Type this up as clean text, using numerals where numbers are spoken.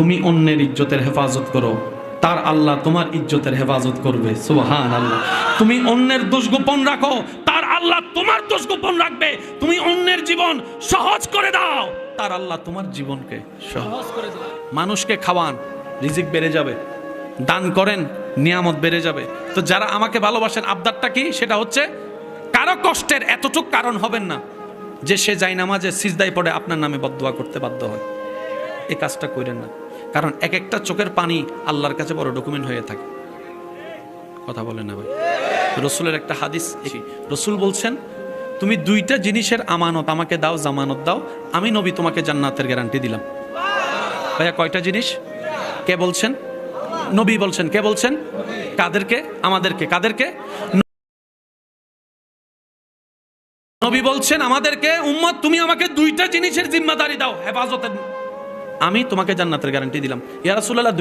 তুমি অন্যের ইজ্জতের হেফাজত করো, তার আল্লাহ তোমার ইজ্জতের হেফাজত করবে। সুবহানাল্লাহ। তুমি অন্যের দোষ গোপন রাখো, তার আল্লাহ তোমার দোষ গোপন রাখবে। তুমি অন্যের জীবন সহজ করে দাও, তার আল্লাহ তোমার জীবনকে সহজ করে দেবে। মানুষকে খাওয়ান, রিজিক বেড়ে যাবে। দান করেন, নিয়ামত বেড়ে যাবে। তো যারা আমাকে ভালোবাসেন, আবদারটা কি? সেটা হচ্ছে কারো কষ্টের এতটুক কারণ হবেন না যে সে যায় নামাজে সিজদায় পড়ে আপনার নামে বদদুয়া করতে বাধ্য হয়। এই কাজটা করেন না, কারণ এক একটা চোখের পানি আল্লাহর কাছে বড় ডকুমেন্ট হয়ে থাকে। কথা বলেন না ভাই? রসুলের একটা হাদিস, রসুল বলছেন, তুমি দুইটা জিনিসের আমানত আমাকে দাও, জামানত দাও, আমি নবী তোমাকে জান্নাতের গ্যারান্টি দিলাম। ভাইয়া কয়টা জিনিস? কে বলছেন? নবী বলছেন। কে বলছেন? কাদেরকে? আমাদেরকে। কাদেরকে? নবী বলছেন আমাদেরকে, উম্মত তুমি আমাকে দুইটা জিনিসের জিম্মাদারি দাও, হেফাজতের, আমি তোমাকে জান্নাতের গ্যারান্টি দিলাম। ইয়া রাসূলুল্লাহ,